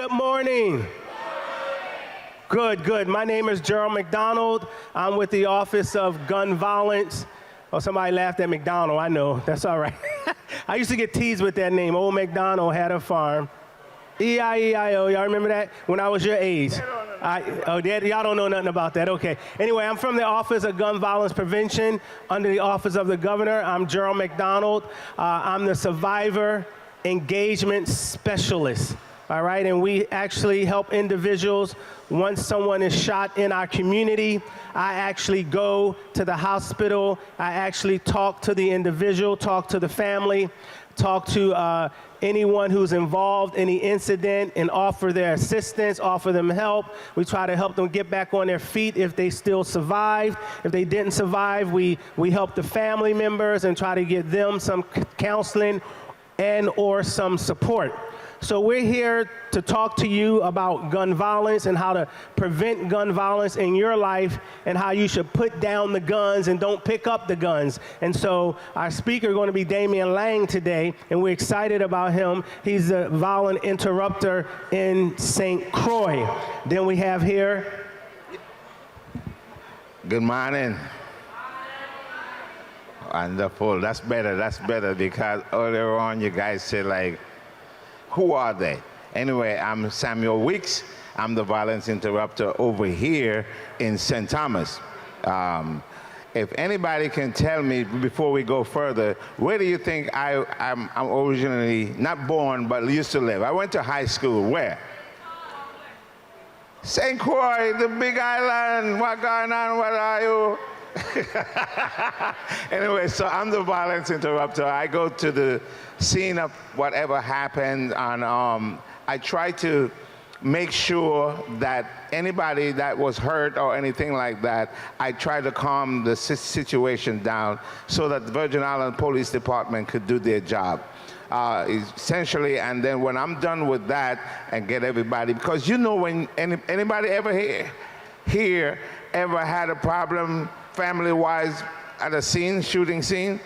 Good morning. Good, good. My name is Gerald McDonald. I'm with the Office of Gun Violence. Oh, somebody laughed at McDonald. I know. That's all right. I used to get teased with that name. Old McDonald had a farm. E-I-E-I-O. Y'all remember that? When I was your age. Y'all don't know nothing about that. Okay. Anyway, I'm from the Office of Gun Violence Prevention under the Office of the Governor. I'm Gerald McDonald. I'm the Survivor Engagement Specialist. All right, and we actually help individuals. Once someone is shot in our community, I actually go to the hospital. I actually talk to the individual, talk to the family, talk to anyone who's involved in the incident and offer their assistance, offer them help. We try to help them get back on their feet if they still survived. If they didn't survive, we help the family members and try to get them some counseling and or some support. So we're here to talk to you about gun violence and how to prevent gun violence in your life and how you should put down the guns and don't pick up the guns. And so our speaker is going to be Damian Lang today, and we're excited about him. He's a violent interrupter in St. Croix. Then we have here. Good morning. Wonderful. That's better because earlier on you guys said like, who are they? Anyway, I'm Samuel Weeks. I'm the violence interrupter over here in St. Thomas. If anybody can tell me before we go further, where do you think I'm originally, not born, but used to live? I went to high school. Where? St. Croix, the big island. What going on? What are you? Anyway, so I'm the violence interrupter. I go to the scene of whatever happened, and I try to make sure that anybody that was hurt or anything like that, I try to calm the situation down so that the Virgin Islands Police Department could do their job. Essentially, and then when I'm done with that and get everybody, because you know when anybody ever here ever had a problem family-wise at a scene, shooting scene?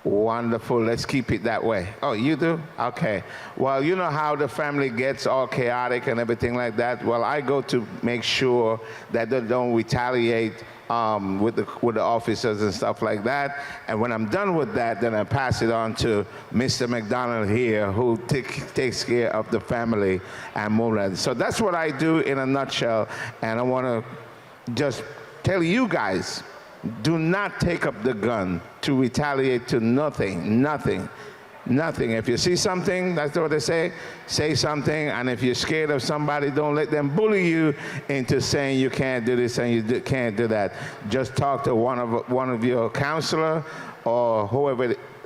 Wonderful, let's keep it that way. Oh, you do? Okay. Well, you know how the family gets all chaotic and everything like that? Well, I go to make sure that they don't retaliate with the officers and stuff like that. And when I'm done with that, then I pass it on to Mr. McDonald here, who takes care of the family and more. So that's what I do in a nutshell, and I want to just tell you guys, do not take up the gun to retaliate to nothing. If you see something, that's what they say something, and if you're scared of somebody, don't let them bully you into saying you can't do this and you can't do that. Just talk to one of your counselor or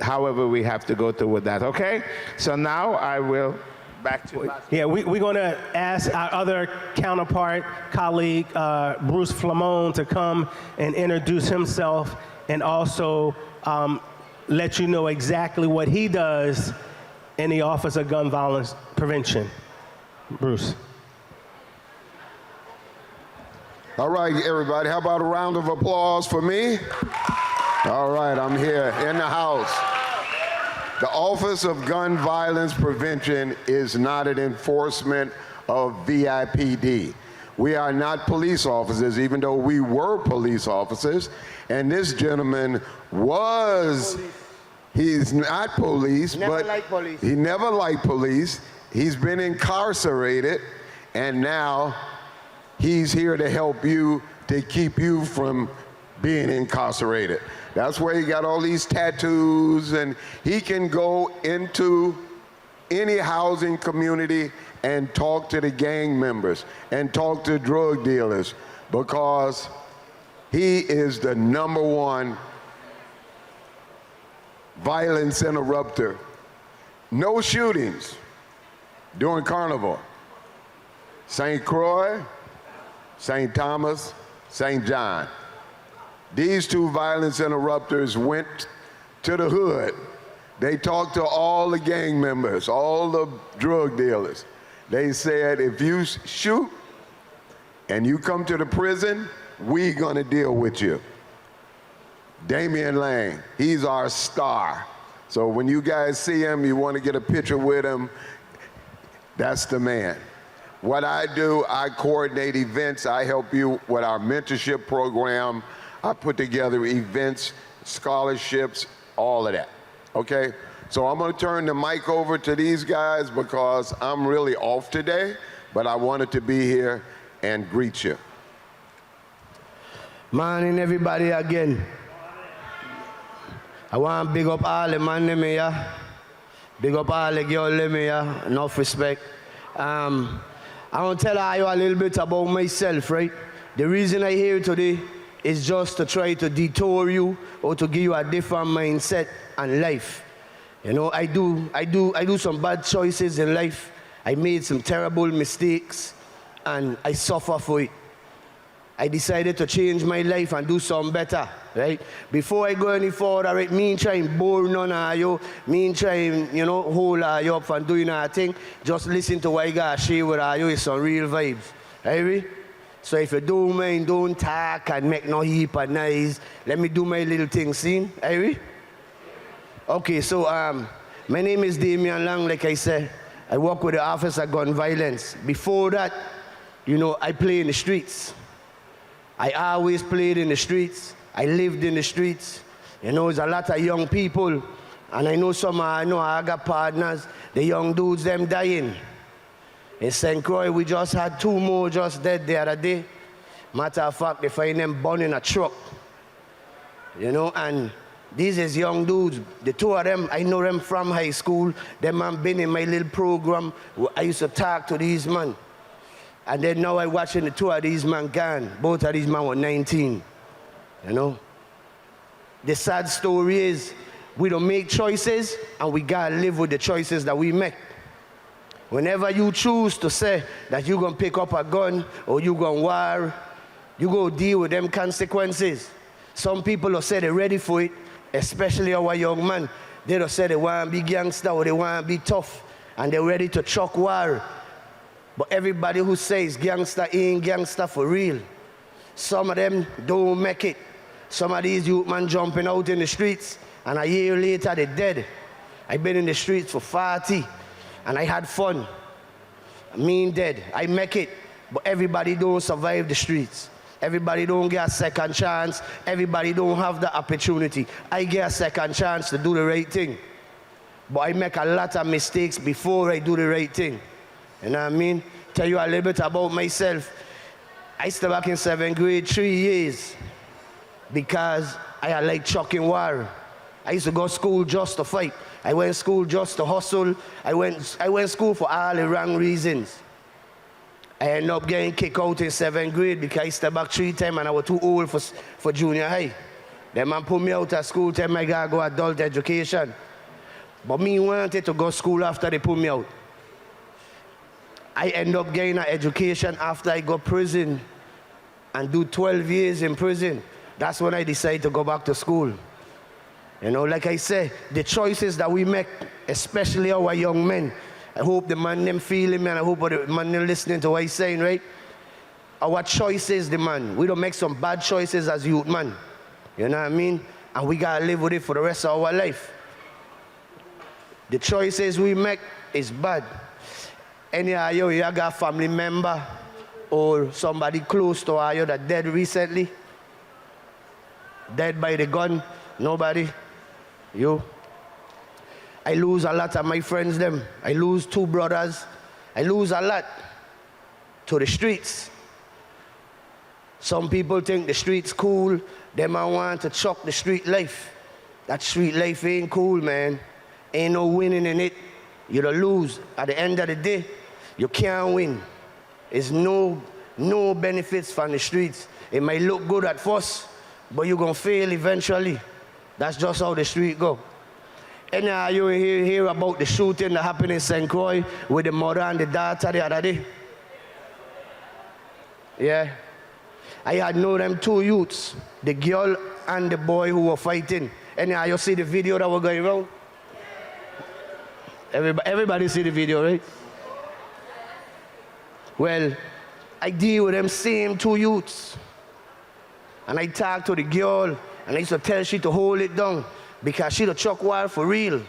however we have to go through with that, okay? So now I will back to yeah, we're going to ask our other counterpart, colleague, Bruce Flamone, to come and introduce himself and also let you know exactly what he does in the Office of Gun Violence Prevention. Bruce. All right, everybody, how about a round of applause for me? All right, I'm here in the house. The Office of Gun Violence Prevention is not an enforcement of VIPD. We are not police officers, even though we were police officers. And this gentleman he's not police, but he never liked police. He's been incarcerated, and now he's here to help you, to keep you from being incarcerated. That's where he got all these tattoos, and he can go into any housing community and talk to the gang members and talk to drug dealers, because he is the #1 violence interrupter. No shootings during Carnival. St. Croix, St. Thomas, St. John. These two violence interrupters went to the hood. They talked to all the gang members, all the drug dealers. They said, if you shoot and you come to the prison, we gonna deal with you. Damian Lang, he's our star. So when you guys see him, you wanna get a picture with him, that's the man. What I do, I coordinate events. I help you with our mentorship program. I put together events, scholarships, all of that, okay? So I'm gonna turn the mic over to these guys because I'm really off today, but I wanted to be here and greet you. Morning, everybody again. I want to big up all the man them here. Big up all the girl them here. Enough respect. I want to tell you a little bit about myself, right? The reason I here today is just to try to detour you or to give you a different mindset and life. You know, I do some bad choices in life. I made some terrible mistakes and I suffer for it. I decided to change my life and do something better, right? Before I go any further, right, me try and bore none of you, me try and, you know, hold you up and doing a thing. Just listen to what I got to share with you, it's some real vibes, right? So if you don't mind, don't talk and make no heap of noise. Let me do my little thing, see, right? Okay, so my name is Damian Lang, like I said. I work with the Office of Gun Violence. Before that, you know, I play in the streets. I always played in the streets. I lived in the streets. You know, there's a lot of young people, and I know some, I got partners, the young dudes, them dying. In St. Croix, we just had 2 more just dead the other day. Matter of fact, they find them born in a truck. You know, and these is young dudes. The 2 of them, I know them from high school. Them man been in my little program. I used to talk to these men. And then now I'm watching the 2 of these men gone. Both of these men were 19, you know. The sad story is we don't make choices and we gotta live with the choices that we make. Whenever you choose to say that you're gonna pick up a gun or you're gonna war, you go deal with them consequences. Some people will say they're ready for it, especially our young man. They don't say they wanna be gangster or they wanna be tough and they're ready to chuck war. But everybody who says gangster ain't gangster for real. Some of them don't make it. Some of these youth men jumping out in the streets and a year later they're dead. I've been in the streets for 40 and I had fun. Me and dead, I make it. But everybody don't survive the streets. Everybody don't get a second chance. Everybody don't have the opportunity. I get a second chance to do the right thing. But I make a lot of mistakes before I do the right thing. You know what I mean? Tell you a little bit about myself. I stayed back in 7th grade 3 years because I had like chucking war. I used to go to school just to fight. I went to school just to hustle. I went to school for all the wrong reasons. I ended up getting kicked out in 7th grade because I stayed back 3 times and I was too old for junior high. Then man put me out of school, tell me I gotta go adult education. But me wanted to go to school after they put me out. I end up getting an education after I got prison and do 12 years in prison. That's when I decided to go back to school. You know, like I said, the choices that we make, especially our young men, I hope the man them feeling me and I hope the man them listening to what he's saying, right? Our choices, the man. We don't make some bad choices as youth, man. You know what I mean? And we gotta live with it for the rest of our life. The choices we make is bad. Any of you got a family member or somebody close to you that dead recently? Dead by the gun? Nobody? You? I lose a lot of my friends them. I lose 2 brothers. I lose a lot to the streets. Some people think the street's cool. Them I want to chuck the street life. That street life ain't cool, man. Ain't no winning in it. You don't lose. At the end of the day, you can't win. There's no benefits from the streets. It might look good at first, but you're gonna fail eventually. That's just how the street go. Any of you hear about the shooting that happened in St. Croix with the mother and the daughter the other day? Yeah. I had known them 2 youths, the girl and the boy who were fighting. Any of you see the video that was going around? Everybody see the video, right? Well, I deal with them same 2 youths. And I talk to the girl, and I used to tell she to hold it down because she the chuck war for real.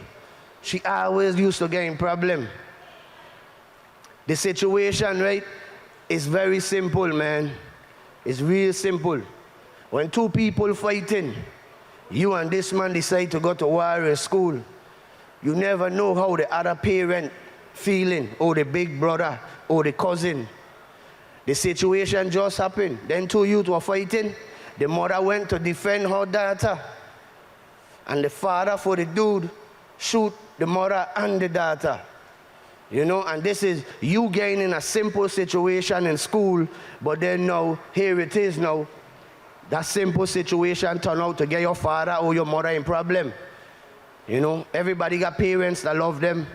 She always used to get in problem. The situation, right, is very simple, man. It's real simple. When two people fighting, you and this man decide to go to warrior school, you never know how the other parent feeling, or the big brother, or the cousin. The situation just happened. Then two youth were fighting. The mother went to defend her daughter. And the father for the dude shoot the mother and the daughter. You know, and this is you gaining a simple situation in school, but then now, here it is now. That simple situation turned out to get your father or your mother in problem. You know, everybody got parents that love them.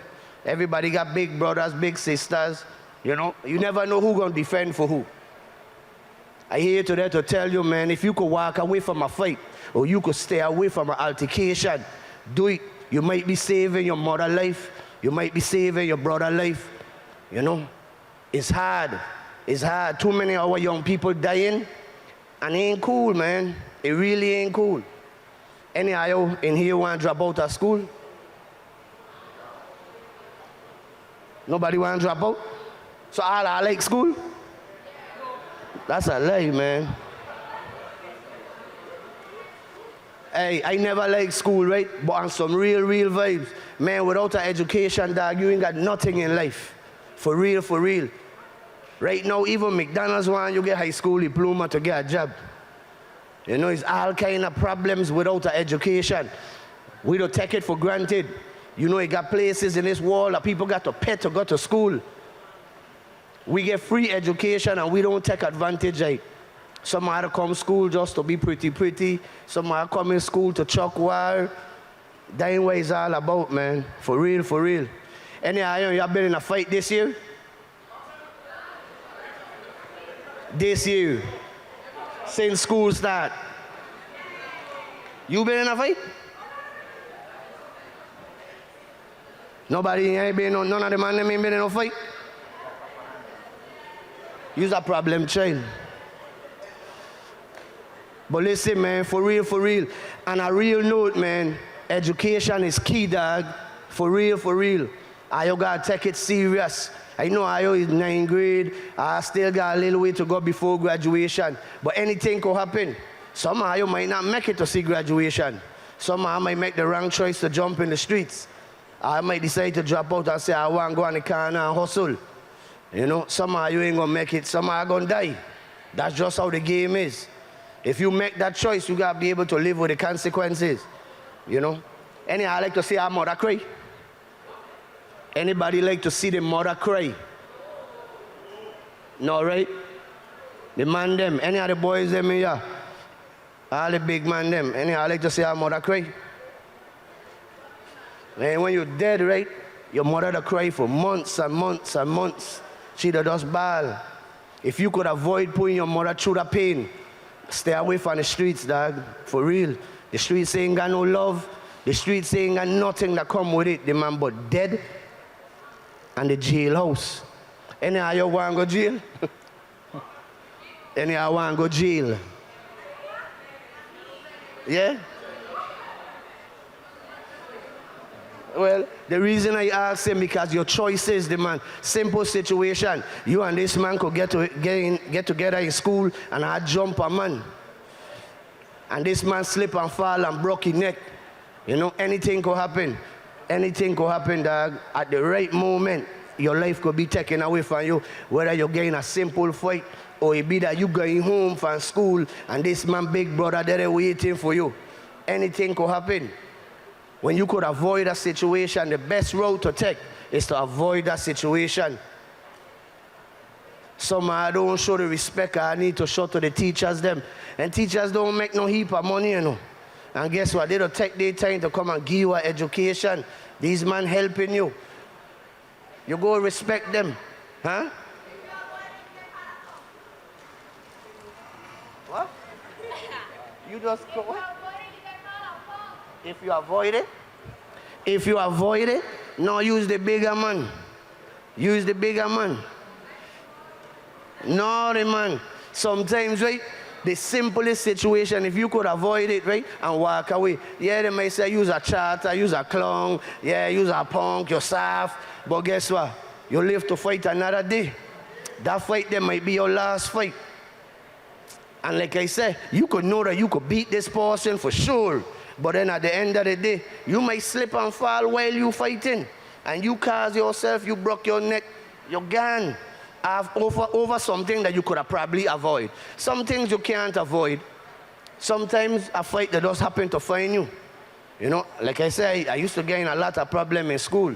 Everybody got big brothers, big sisters. You know, you never know who's going to defend for who. I here today to tell you, man, if you could walk away from a fight, or you could stay away from an altercation, do it. You might be saving your mother's life. You might be saving your brother's life. You know, it's hard. It's hard. Too many of our young people dying, and it ain't cool, man. It really ain't cool. Any of you in here want to drop out of school? Nobody want to drop out? So all I like school? That's a lie, man. Hey, I never liked school, right? But on some real vibes. Man, without an education, dog, you ain't got nothing in life. For real, for real. Right now, even McDonald's want you get high school diploma to get a job. You know, it's all kind of problems without an education. We don't take it for granted. You know, you got places in this world that people got to pay to go to school. We get free education and we don't take advantage of it. Some are come to school just to be pretty. Some are come in school to chuck wire. That ain't what it's all about, man. For real, for real. Any of you have been in a fight this year? This year. Since school start. You been in a fight? Nobody ain't been, none of the man ain't been in a fight? You's a problem child. But listen, man, for real. On a real note, man, education is key, dog. For real. I gotta take it serious. I know I is 9th grade. I still got a little way to go before graduation. But anything could happen. Some of you might not make it to see graduation. Some of you might make the wrong choice to jump in the streets. I might decide to drop out and say, I want to go on the corner and hustle. You know, some of you ain't gonna make it. Some of you gonna die. That's just how the game is. If you make that choice, you gotta be able to live with the consequences. You know? Anyhow, I like to see our mother cry. Anybody like to see the mother cry? No, right? The man them, any of the boys them here, all the big man them, anyhow, I like to see our mother cry. And when you're dead, right, your mother to cry for months and months and months. She'd just bawl. If you could avoid putting your mother through the pain, stay away from the streets, dog. For real. The streets ain't got no love. The streets ain't got nothing that come with it. The man but dead and the jailhouse. Any of you want to go jail? Any of you want to go jail? Yeah? Well, the reason I ask him because your choices, the man. Simple situation. You and this man could get together in school and I jump a man. And this man slip and fall and broke his neck. You know, anything could happen. Anything could happen, dog. At the right moment, your life could be taken away from you. Whether you're getting a simple fight or it be that you going home from school and this man, big brother, there waiting for you. Anything could happen. When you could avoid a situation, the best route to take is to avoid that situation. Some I don't show the respect I need to show to the teachers them. And teachers don't make no heap of money, you know. And guess what? They don't take their time to come and give you an education. These men helping you. You go respect them. Huh? What? You just go what? If you avoid it, no, use the bigger man. Use the bigger man. No, the man. Sometimes, right, the simplest situation, if you could avoid it, right, and walk away. Yeah, they may say use a charter, use a clown, yeah, use a punk, you're soft. But guess what? you live to fight another day. That fight there might be your last fight. And like I said, you could know that you could beat this person for sure. But then at the end of the day, you might slip and fall while you fighting. And you cause yourself, you broke your neck, you're gone. Over something that you could have probably avoided. Some things you can't avoid. Sometimes a fight that does happen to find you. You know, like I said, I used to get in a lot of problems in school.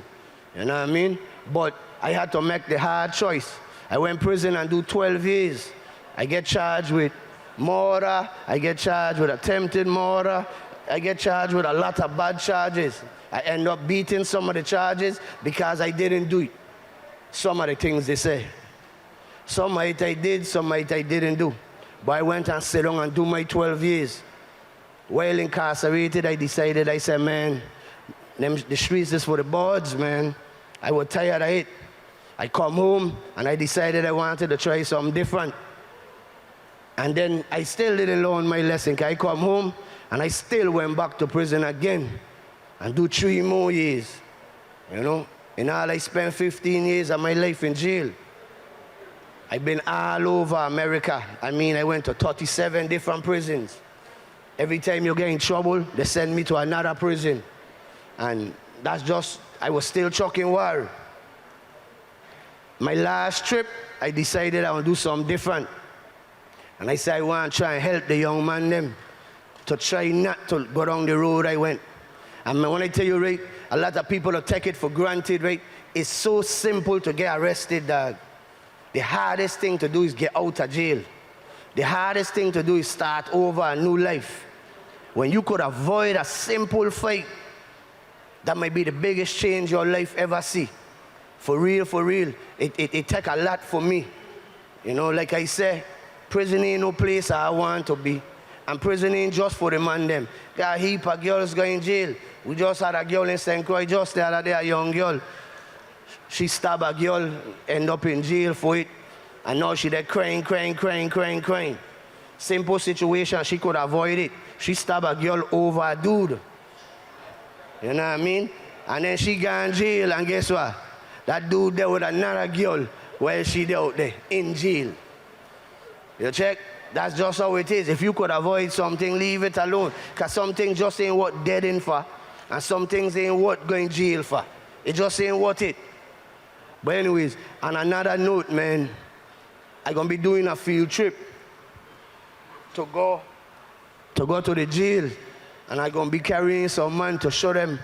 You know what I mean? But I had to make the hard choice. I went to prison and do 12 years. I get charged with murder. I get charged with attempted murder. I get charged with a lot of bad charges. I end up beating some of the charges because I didn't do it. Some of the things they say. Some might I did, some might I didn't do. But I went and sat down and do my 12 years. While incarcerated, I decided, I said, man, the streets is for the birds, man. I was tired of it. I come home and I decided I wanted to try something different. And then I still didn't learn my lesson. I come home and I still went back to prison again and do 3 more years. You know, in all I spent 15 years of my life in jail. I've been all over America. I mean, I went to 37 different prisons. Every time you get in trouble, they send me to another prison. And that's just, I was still chucking war. My last trip, I decided I would do something different. And I said I want to try and help the young man them to try not to go down the road I went. And when I tell you, right, a lot of people will take it for granted, right? It's so simple to get arrested, dog. The hardest thing to do is get out of jail. The hardest thing to do is start over a new life. When you could avoid a simple fight, that might be the biggest change your life ever see. For real, it take a lot for me. You know, like I say, prison ain't no place I want to be. And prison ain't just for the man them. Got a heap of girls going in jail. We just had a girl in St. Croix just the other day, a young girl. She stabbed a girl, end up in jail for it. And now she there crying. Simple situation, she could avoid it. She stabbed a girl over a dude. You know what I mean? And then she got in jail, and guess what? That dude there with another girl while she there out there in jail. You check? That's just how it is. If you could avoid something, leave it alone. Because some things just ain't worth dead in for. And some things ain't worth going jail for. It just ain't worth it. But anyways, on another note, man, I'm going to be doing a field trip to go to the jail. And I'm going to be carrying some man to show them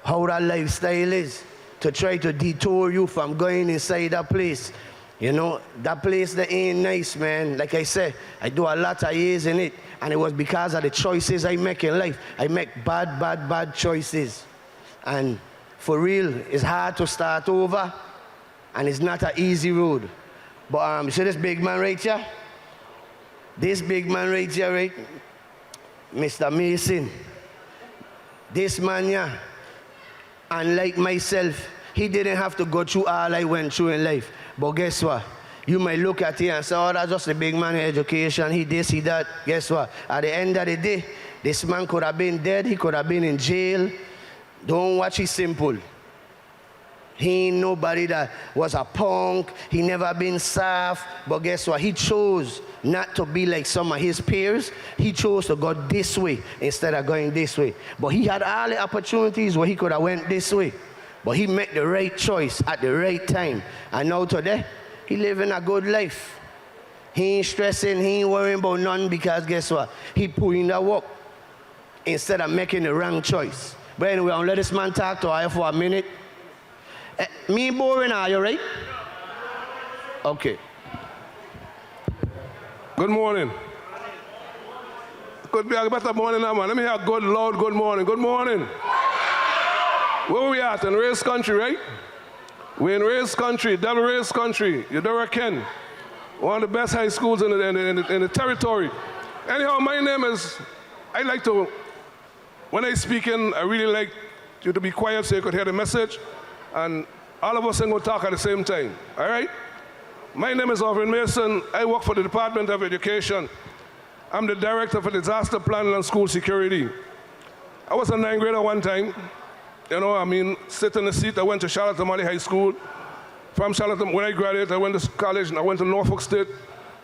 how that lifestyle is, to try to detour you from going inside that place. You know, that place that ain't nice, man. Like I said, I do a lot of years in it. And it was because of the choices I make in life. I make bad choices. And for real, it's hard to start over. And it's not an easy road. But you see this big man right here? This big man right here, right? Mr. Mason. This man here, unlike myself, he didn't have to go through all I went through in life. But guess what? You might look at it and say, oh, that's just a big man in education. He this, he that. Guess what? At the end of the day, this man could have been dead. He could have been in jail. Don't watch it simple. He ain't nobody that was a punk. He never been soft. But guess what? He chose not to be like some of his peers. He chose to go this way instead of going this way. But he had all the opportunities where he could have went this way. But he made the right choice at the right time. And now today, he living a good life. He ain't stressing, he ain't worrying about nothing because guess what? He put in the work instead of making the wrong choice. But anyway, I'll let this man talk to you for a minute. Me boring, are you right? Okay. Good morning. Could be a better morning now, man. Let me hear a good, loud good morning. Good morning. Where we at? In race country, right? We're in race country, devil race country, Eudora Kean. One of the best high schools in the territory. Anyhow, my name is, I like to, when I speak in, I really like you to be quiet so you could hear the message. And all of us are going to talk at the same time, all right? My name is Ivanna Mason. I work for the Department of Education. I'm the Director for Disaster Planning and School Security. I was a 9th grader one time. You know, I mean, sit in the seat. I went to Charlotte Amali High School. From Charlotte, when I graduated, I went to college and I went to Norfolk State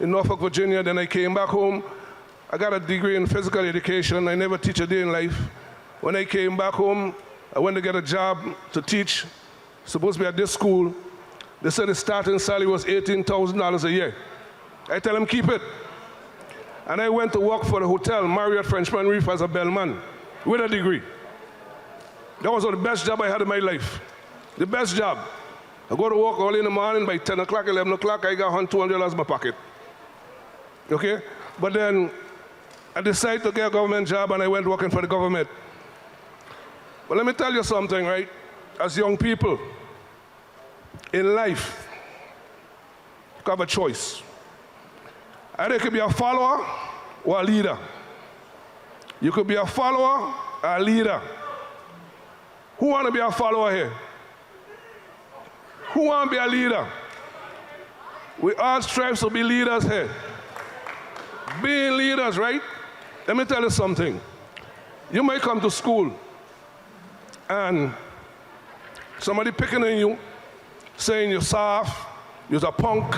in Norfolk, Virginia. Then I came back home. I got a degree in physical education. I never teach a day in life. When I came back home, I went to get a job to teach, supposed to be at this school. They said the starting salary was $18,000 a year. I tell them, keep it. And I went to work for the hotel, Marriott Frenchman Reef, as a bellman with a degree. That was the best job I had in my life. The best job. I go to work early in the morning, by 10 o'clock, 11 o'clock, I got $200 in my pocket. Okay? But then I decided to get a government job and I went working for the government. But let me tell you something, right? As young people, in life, you have a choice. Either you could be a follower or a leader. You could be a follower or a leader. Who want to be a follower here? Who want to be a leader? We all strive to be leaders here. Being leaders, right? Let me tell you something. You might come to school and somebody picking on you, saying you're soft, you're a punk,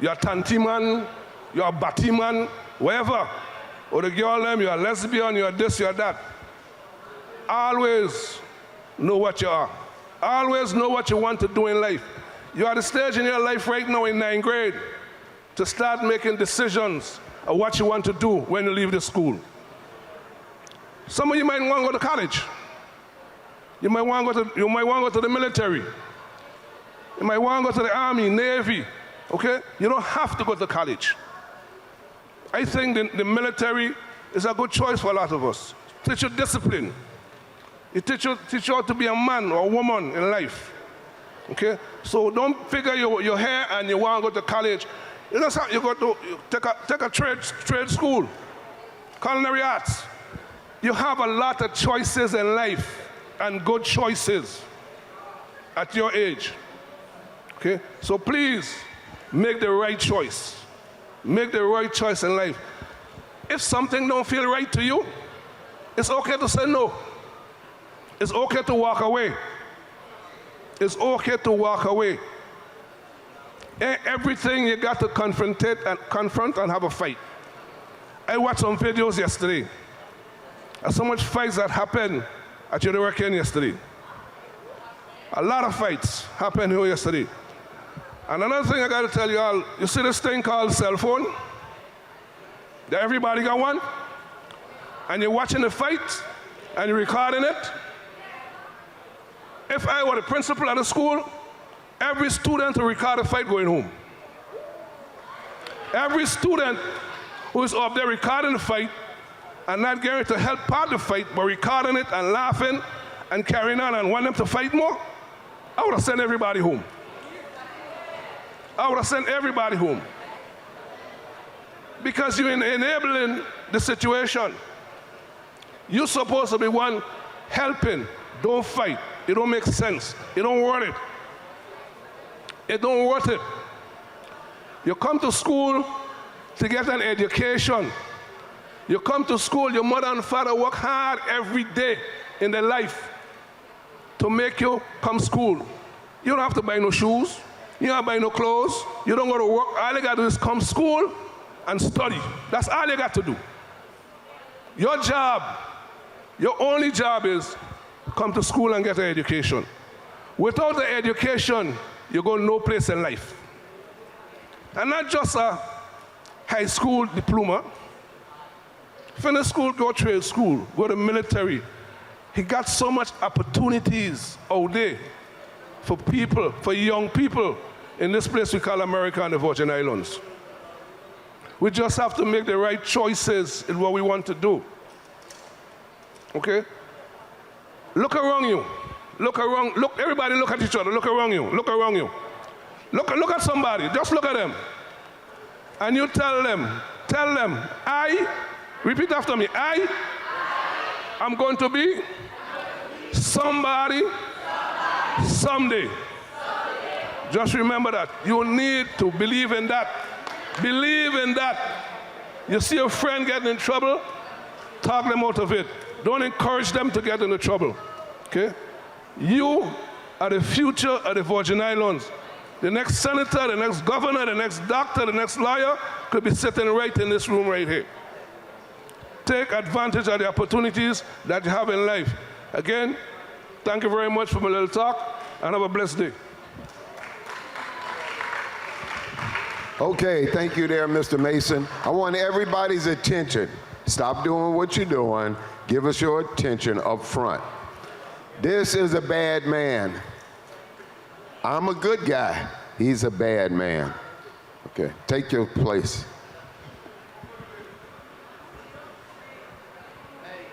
you're a tanty man, you're a batty man, whatever. Or the girl them, you're a lesbian, you're this, you're that. Always know what you are. Always know what you want to do in life. You're at a stage in your life right now in 9th grade to start making decisions of what you want to do when you leave the school. Some of you might want to go to college. You might want to go to the military. You might want to go to the Army, Navy, okay? You don't have to go to college. I think the military is a good choice for a lot of us. Teach you discipline. It teach you how to be a man or a woman in life, okay? So don't figure your hair and you want to go to college. You know, you go to take a trade school, culinary arts. You have a lot of choices in life and good choices at your age. Okay? So please make the right choice. Make the right choice in life. If something don't feel right to you, it's okay to say no. It's okay to walk away. It's okay to walk away. Everything you got to confront and have a fight. I watched some videos yesterday. There's so much fights that happened at Eudora Kean yesterday. A lot of fights happened here yesterday. And another thing I got to tell you all, you see this thing called cell phone? That everybody got one? And you're watching the fight and you're recording it? If I were the principal at the school, every student will record a fight going home. Every student who is up there recording the fight and not getting to help part the fight, but recording it and laughing and carrying on and want them to fight more, I would have sent everybody home. I would have sent everybody home. Because you're enabling the situation. You're supposed to be one helping. Don't fight. It don't make sense. It don't worth it. It don't worth it. You come to school to get an education. You come to school, your mother and father work hard every day in their life to make you come to school. You don't have to buy no shoes. You don't have to buy no clothes. You don't go to work. All you got to do is come to school and study. That's all you got to do. Your job, your only job is come to school and get an education. Without the education, you go no place in life. And not just a high school diploma. Finish school, go trade school, go to military. He got so much opportunities out there for people, for young people in this place we call America and the Virgin Islands. We just have to make the right choices in what we want to do. Okay? Look around you. Look around. Look, everybody look at each other. Look around you. Look around you. Look at somebody. Just look at them. And you tell them, repeat after me, I am going to be somebody someday. Just remember that. You need to believe in that. Believe in that. You see a friend getting in trouble, talk them out of it. Don't encourage them to get into trouble. Okay? You are the future of the Virgin Islands. The next senator, the next governor, the next doctor, the next lawyer could be sitting right in this room right here. Take advantage of the opportunities that you have in life. Again, thank you very much for my little talk, and have a blessed day. Okay, thank you there, Mr. Mason. I want everybody's attention. Stop doing what you're doing. Give us your attention up front. This is a bad man. I'm a good guy. He's a bad man. Okay, take your place. Hey,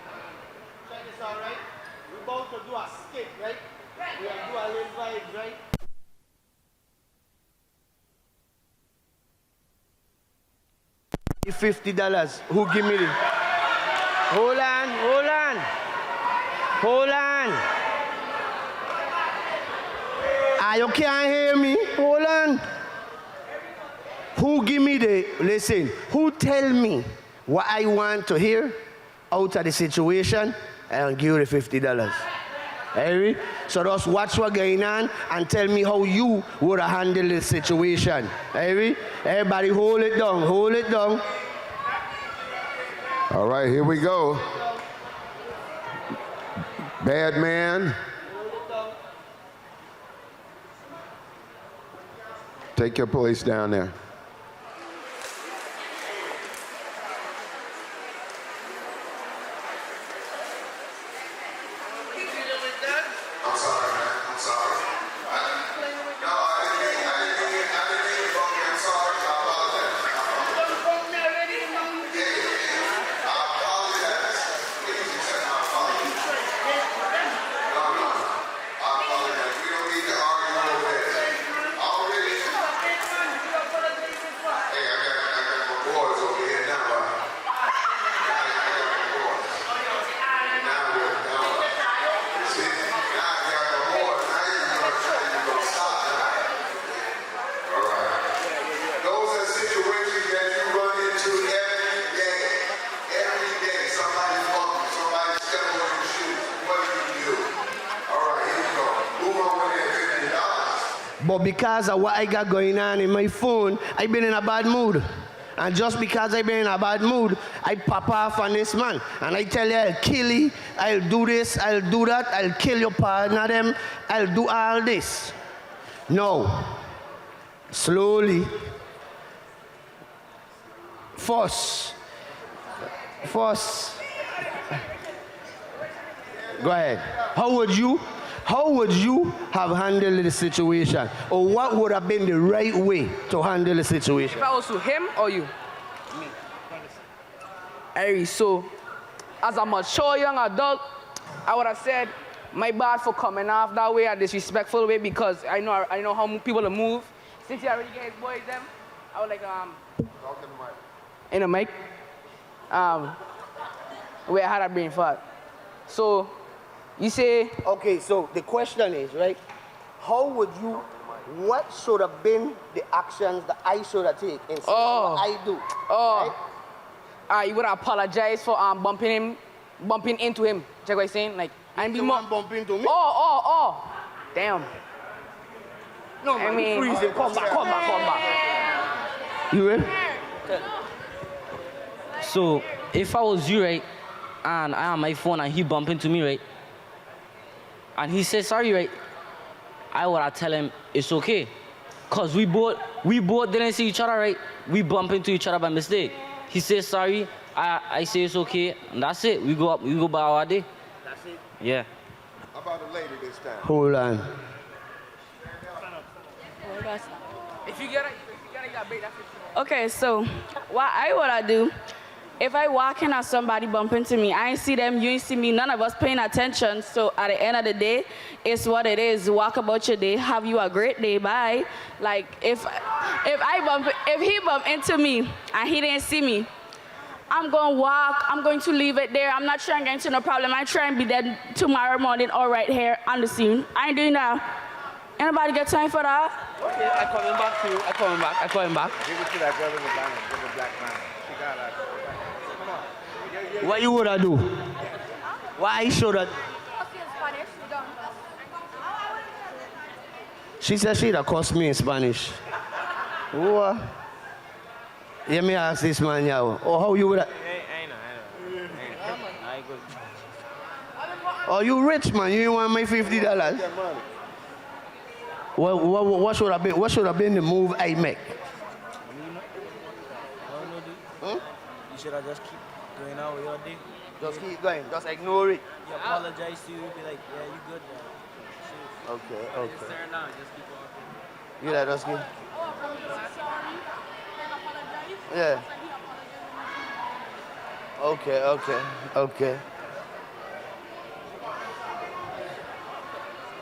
check this out, right? We're about to do a skit, right? We're going to do a little vibe, right? $50. Who give me this? Hold on, hold on. Hold on. Ah, you can't hear me. Hold on. Who give me the, listen, who tell me what I want to hear out of the situation and give you the $50. Hey, so just watch what's going on and tell me how you would have handled the situation. Hey, everybody hold it down, hold it down. All right, here we go. Bad man. Take your place down there. I'm sorry, man. I'm sorry. No, I didn't mean to bump you. I'm sorry. I apologize. I apologize. Please accept my apology. No. I apologize. We don't need to argue over this. Already. Hey, I got my boys over here now. I got my boys. Now we're see, now I got my boys. Now you're gonna stop now. All right. Those are situations that you run into every day. Every day, somebody's bumping, somebody stepping on your shoes. What do? All right, here we go. Move on with that $50. But because of what I got going on in my phone, I've been in a bad mood. And just because I've been in a bad mood, I pop off on this man. And I tell you, I'll kill you, I'll do this, I'll do that, I'll kill your partner, them, I'll do all this. No. Slowly. Force. Go ahead. How would you have handled the situation? Or what would have been the right way to handle the situation? If I was to him or you? Me. Hey, so, as a mature young adult, I would have said, my bad for coming off that way, a disrespectful way, because I know how people will move. Since he already get his boys them, I would like, in the mic. Where I had a brain fart. So, you say, Okay, so the question is, right? What should have been the actions that I should have taken instead of what I do? Right? You would apologize for bumping into him. Check what I'm saying? Like, and be more. Bump into me? Damn. No, man, I mean, freeze him. Come back. You ready? So, if I was you, right, and I am my phone and he bump into me, right, and he says sorry, right, I would have tell him it's okay. Cause we both didn't see each other, right? We bump into each other by mistake. He says sorry, I say it's okay, and that's it. We go by our day. That's it? Yeah. How about a lady this time? Hold on. If you get it, you got bait, that's it. Okay, so what I would do, if I walk in and somebody bump into me, I ain't see them, you ain't see me, none of us paying attention. So at the end of the day, it's what it is. Walk about your day, have you a great day, bye. Like if he bump into me and he didn't see me, I'm going to walk, I'm going to leave it there. I'm not trying to get into no problem. I try and be there tomorrow morning or right here on the scene. I ain't doing that. Anybody got time for that? Okay, I coming back. Give it to that girl in the banner, give the black man. She got that. Come on. What you would have do? What I should have... She said she'd have cussed me in Spanish. What? Let me ask this man now. Oh, how you with that? Oh, you rich man, you ain't want my $50. Well, what should have been the move I make? You should have just keep going out with your day. Just keep going, just ignore it. You apologize to you, be like, yeah, you good now. Okay, okay. Just keep walking. You let us go. Yeah. Okay, okay, okay.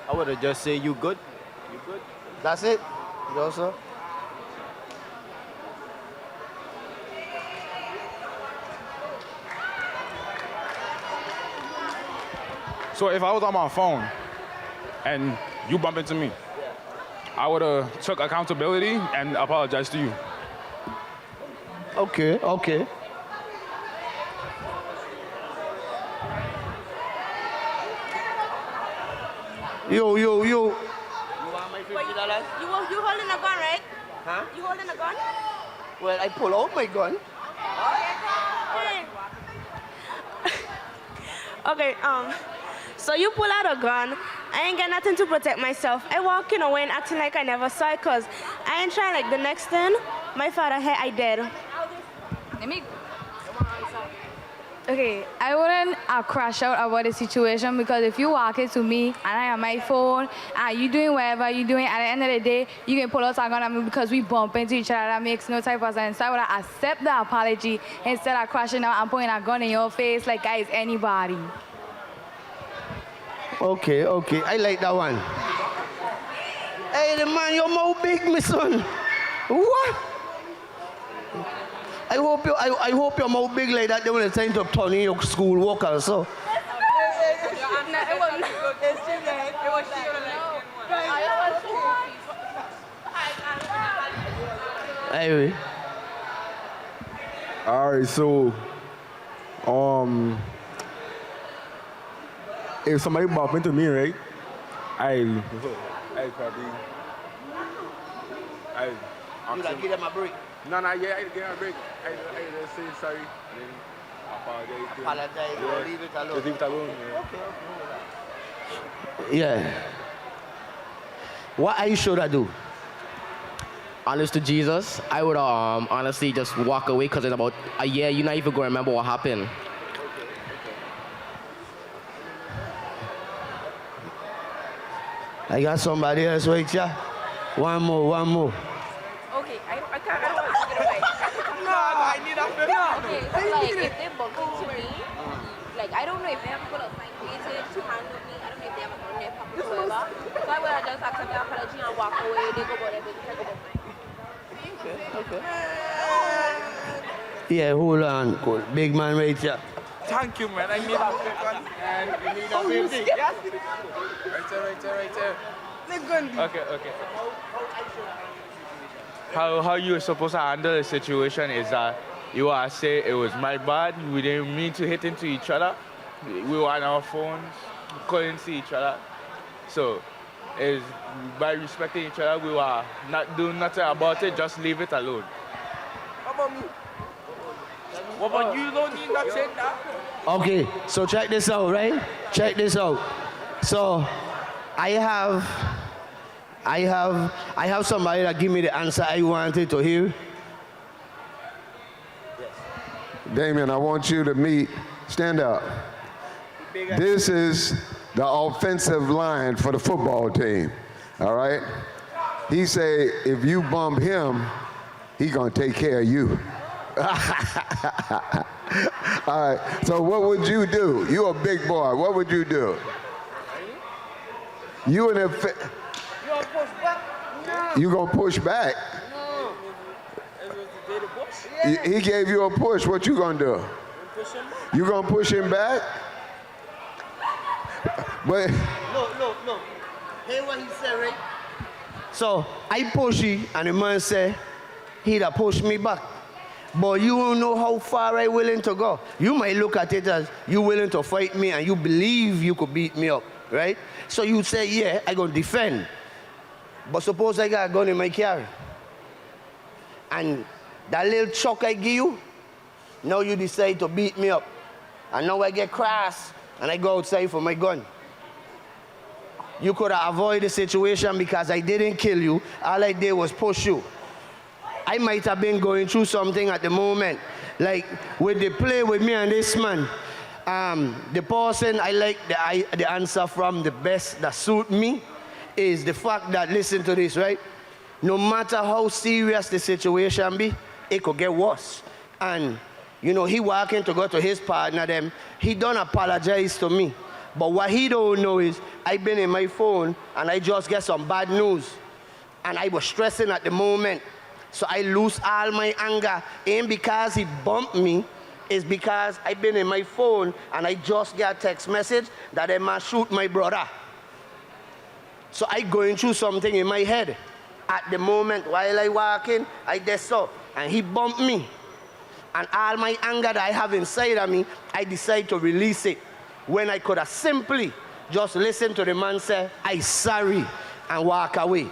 I would have just say you good. You good. That's it? You also? So if I was on my phone and you bump into me, I would have took accountability and apologized to you. Okay, okay. Yo. You want my $50? You holding a gun, right? Huh? You holding a gun? Well, I pull out my gun. Okay, so you pull out a gun. I ain't got nothing to protect myself. I walking away and acting like I never saw it, cause I ain't trying like the next thing. My father had I dead. Let me. Okay, I wouldn't crash out about the situation, because if you walk it to me and I have my phone and you doing whatever you doing, at the end of the day, you can pull out a gun at me because we bump into each other. That makes no type of sense. So I would accept the apology instead of crashing out and putting a gun in your face like guys anybody. Okay, okay. I like that one. Hey, the man, you're more big, my son. What? I hope you're more big like that. They will time to turn in your school work also. Anyway. All right, so, if somebody bump into me, right, I probably, You like give them a break. No, yeah, I give them a break. I just say sorry, then apologize. Apologize, or leave it alone. Just leave it alone. Yeah. What I should I do? Honest to Jesus, I would honestly just walk away, because in about a year, you're not even going to remember what happened. I got somebody else wait ya. One more. Okay, I don't want to get away. No, I need a favor. Okay, so like if they bump into me, like I don't know if they have people assigned agents to handle me. I don't know if they have a gun in their pocket or whatever. So I would have just accept the apology and walk away. They go about their business, I go about mine. Okay. Yeah, hold on. Cool. Big man right here. Thank you, man. I need a favor. And you need a favor. Yes. Right there. Okay. How you were supposed to handle the situation is that you are say it was my bad. We didn't mean to hit into each other. We were on our phones. We couldn't see each other. So, is by respecting each other, we were not doing nothing about it. Just leave it alone. How about me? What about you? Don't need that shit now. Okay, so check this out, right? Check this out. So, I have somebody that give me the answer I wanted to hear. Damien, I want you to meet, stand up. This is the offensive line for the football team, all right? He say if you bump him, he gonna take care of you. All right, so what would you do? You a big boy, what would you do? You in a you gonna push back? No. He gave you a push. What you gonna do? You gonna push him back? But No. Hear what he said, right? So I push you, and the man say he'd have pushed me back. But you don't know how far I'm willing to go. You might look at it as you willing to fight me, and you believe you could beat me up, right? So you say, yeah, I gonna defend. But suppose I got a gun in my car. And that little chuck I give you, now you decide to beat me up. And now I get cross and I go outside for my gun. You could have avoided the situation because I didn't kill you. All I did was push you. I might have been going through something at the moment. Like with the play with me and this man, the person I like the answer from the best that suit me is the fact that, listen to this, right? No matter how serious the situation be, it could get worse. And, you know, he walking to go to his partner, them, he don't apologize to me. But what he don't know is, I've been in my phone and I just get some bad news. And I was stressing at the moment. So I lose all my anger. Ain't because he bumped me, it's because I've been in my phone and I just get a text message that they must shoot my brother. So I going through something in my head. At the moment, while I walking, I just saw, and he bumped me. And all my anger that I have inside of me, I decide to release it. When I could have simply just listened to the man say, "I'm sorry," and walk away.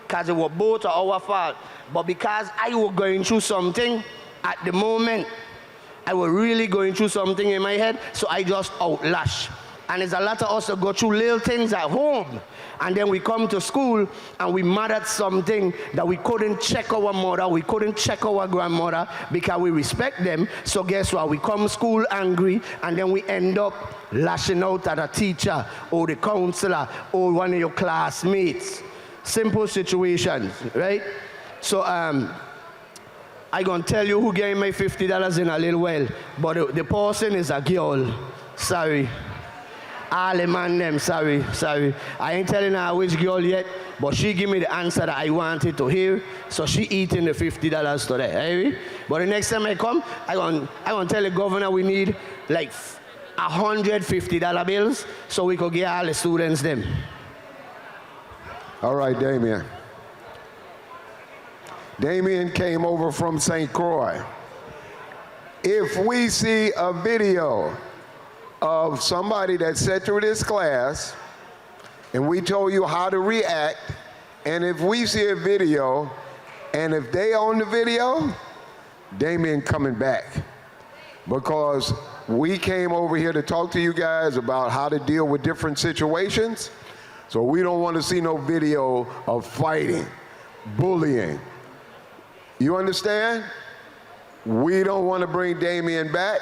Because it was both our fault. But because I was going through something at the moment, I was really going through something in my head, so I just outlash. And there's a lot of us that go through little things at home. And then we come to school and we mad at something that we couldn't check our mother, we couldn't check our grandmother because we respect them. So guess what? We come school angry and then we end up lashing out at a teacher or the counselor or one of your classmates. Simple situations, right? So I gonna tell you who gave me $50 in a little while, but the person is a girl. Sorry. All the man them, sorry. I ain't telling her which girl yet, but she give me the answer that I wanted to hear, so she eating the $50 today, eh? But the next time I come, I gonna tell the governor we need like $150 bills so we could get all the students them. All right, Damien. Damien came over from St. Croix. If we see a video of somebody that sat through this class and we told you how to react, and if we see a video and if they own the video, Damien coming back. Because we came over here to talk to you guys about how to deal with different situations. So we don't want to see no video of fighting, bullying. You understand? We don't want to bring Damien back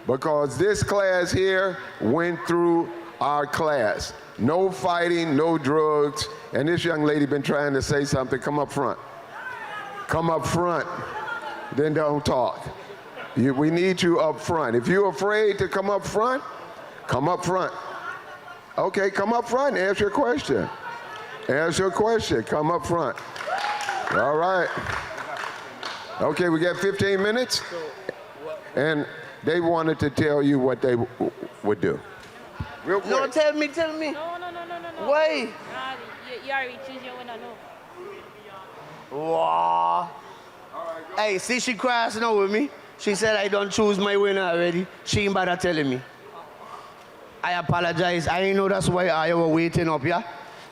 because this class here went through our class. No fighting, no drugs. And this young lady been trying to say something. Come up front. Come up front. Then don't talk. We need you up front. If you're afraid to come up front, come up front. Okay, come up front and ask your question. Ask your question. Come up front. All right. Okay, we got 15 minutes. And they wanted to tell you what they would do. Real quick. No, tell me. No. Why? You already choose your winner, no. Wow. Hey, see she cries now with me. She said I don't choose my winner already. She ain't bother telling me. I apologize. I didn't know that's why I was waiting up here.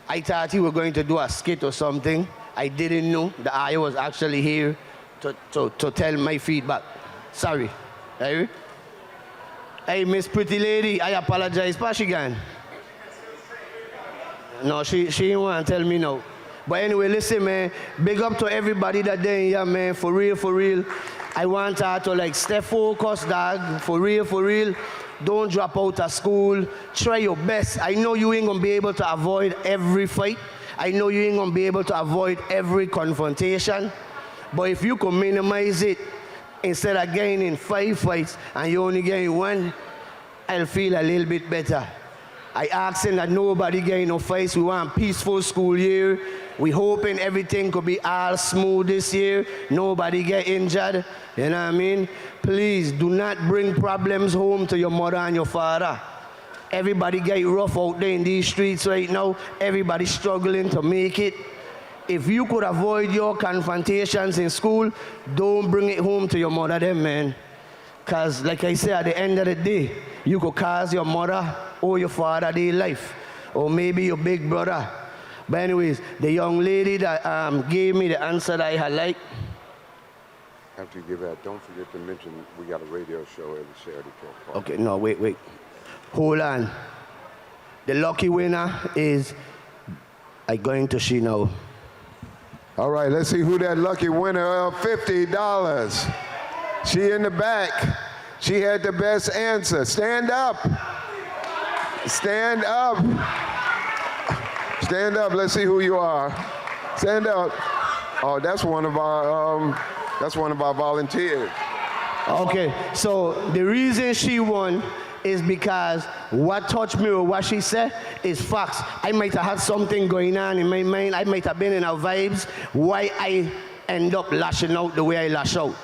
I thought he was going to do a skit or something. I didn't know that I was actually here to tell my feedback. Sorry. Hey, Miss Pretty Lady, I apologize. Pashigan. No, she didn't want to tell me no. But anyway, listen, man. Big up to everybody that day here, man. For real. I want her to like stay focused, dog. For real. Don't drop out of school. Try your best. I know you ain't gonna be able to avoid every fight. I know you ain't gonna be able to avoid every confrontation. But if you can minimize it, instead of getting 5 fights and you only getting 1, I'll feel a little bit better. I asking that nobody getting no fights. We want a peaceful school year. We hoping everything could be all smooth this year. Nobody get injured. You know what I mean? Please do not bring problems home to your mother and your father. Everybody get rough out there in these streets right now. Everybody struggling to make it. If you could avoid your confrontations in school, don't bring it home to your mother then, man. Because like I said, at the end of the day, you could cause your mother or your father their life. Or maybe your big brother. But anyways, the young lady that gave me the answer that I had like. After you give that, don't forget to mention we got a radio show every Saturday. Okay, no, wait. Hold on. The lucky winner is, I'm going to see now. All right, let's see who that lucky winner of $50. She in the back. She had the best answer. Stand up. Stand up. Stand up. Let's see who you are. Stand up. Oh, that's one of our volunteers. Okay, so the reason she won is because what touched me or what she said is facts. I might have had something going on in my mind. I might have been in her vibes. Why I end up lashing out the way I lash out.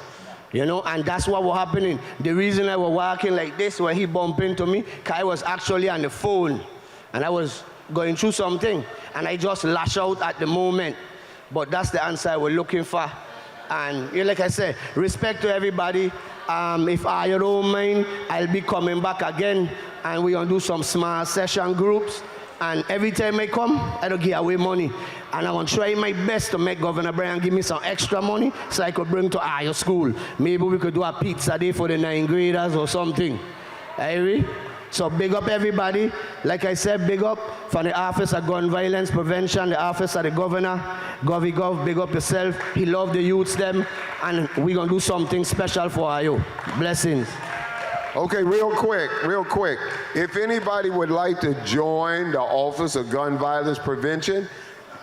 You know, and that's what was happening. The reason I was walking like this when he bumped into me, because I was actually on the phone and I was going through something and I just lash out at the moment. But that's the answer I was looking for. And like I said, respect to everybody. If I don't mind, I'll be coming back again and we're gonna do some small session groups. And every time I come, I don't give away money. And I'm gonna try my best to make Governor Brian give me some extra money so I could bring to our school. Maybe we could do a pizza day for the 9th graders or something. Irie? So big up everybody. Like I said, big up from the Office of Gun Violence Prevention, the Office of the Governor. Govy Gov, big up yourself. He love the youths them. And we're gonna do something special for you. Blessings. Okay, real quick. If anybody would like to join the Office of Gun Violence Prevention,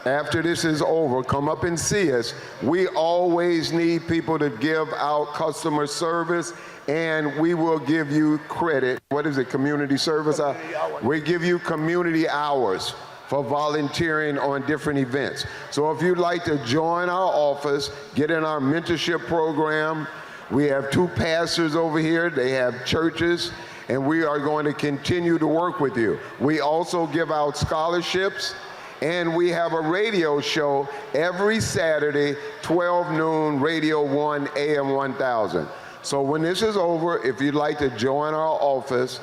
after this is over, come up and see us. We always need people to give out customer service, and we will give you credit. What is it, community service? We give you community hours for volunteering on different events. So if you'd like to join our office, get in our mentorship program. We have 2 pastors over here. They have churches, and we are going to continue to work with you. We also give out scholarships, and we have a radio show every Saturday, 12 noon, Radio 1, AM 1000. So when this is over, if you'd like to join our office,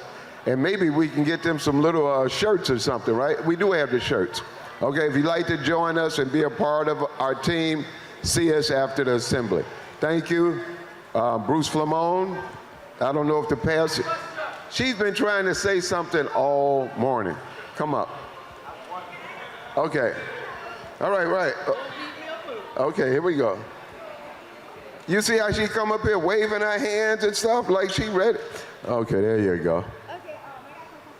and maybe we can get them some little shirts or something, right? We do have the shirts. Okay, if you'd like to join us and be a part of our team, see us after the assembly. Thank you. Bruce Flamone, I don't know if the pastor, she's been trying to say something all morning. Come up. Okay. All right. Okay, here we go. You see how she come up here waving her hands and stuff like she ready? Okay, there you go. Okay,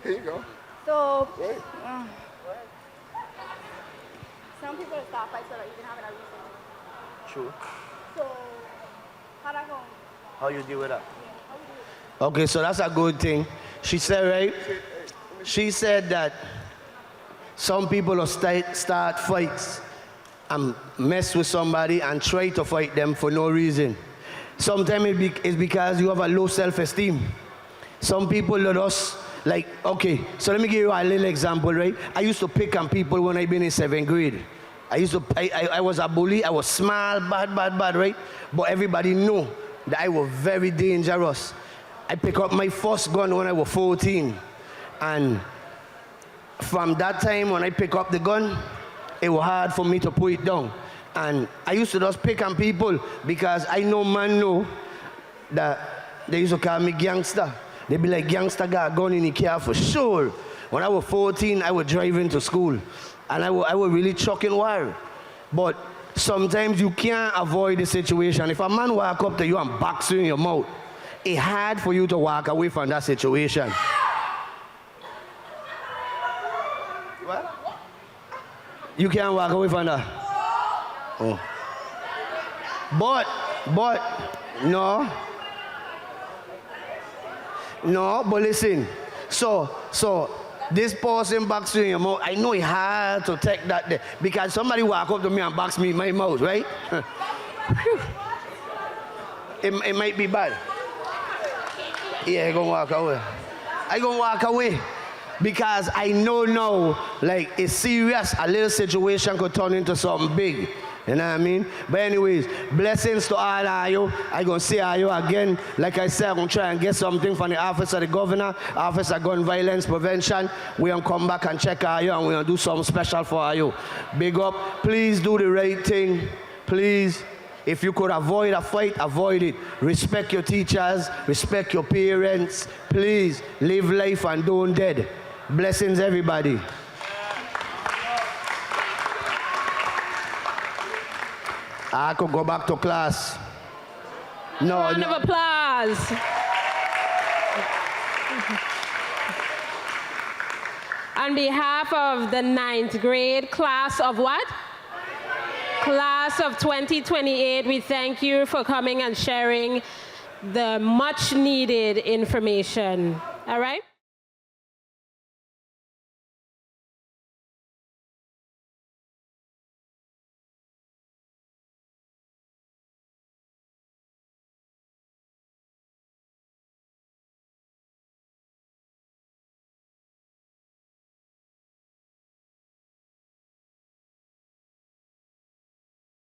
Here you go. so, Wait. some people start fights so that you can have a reason. True. So, how that go? How you deal with that? Okay, so that's a good thing. She said, right? She said that some people will start fights and mess with somebody and try to fight them for no reason. Sometimes it's because you have a low self-esteem. Some people let us, like, okay, so let me give you a little example, right? I used to pick on people when I been in 7th grade. I was a bully, I was small, bad, right? But everybody knew that I was very dangerous. I picked up my first gun when I was 14. And from that time when I picked up the gun, it was hard for me to put it down. And I used to just pick on people because I know that they used to call me gangster. They be like, gangster got a gun in the car for sure. When I was 14, I was driving to school. And I was really chucking wire. But sometimes you can't avoid the situation. If a man walk up to you and box you in your mouth, it's hard for you to walk away from that situation. What? You can't walk away from that. Oh. But, no, but listen. So, this person box you in your mouth, I know it's hard to take that there. Because somebody walk up to me and box me in my mouth, right? it might be bad. Yeah, I gonna walk away. Because I know now, like, it's serious. A little situation could turn into something big. You know what I mean? But anyways, blessings to all of you. I'm going to see you again. Like I said, I'm going to try and get something from the Office of the Governor, Office of Gun Violence Prevention. We're going to come back and check on you, and we're going to do something special for you. Big up. Please do the right thing. Please. If you could avoid a fight, avoid it. Respect your teachers, respect your parents. Please, live life and don't dead. Blessings, everybody. I could go back to class. No, Round of applause. On behalf of the 9th grade class of what? Class of 2028, we thank you for coming and sharing the much needed information. All right?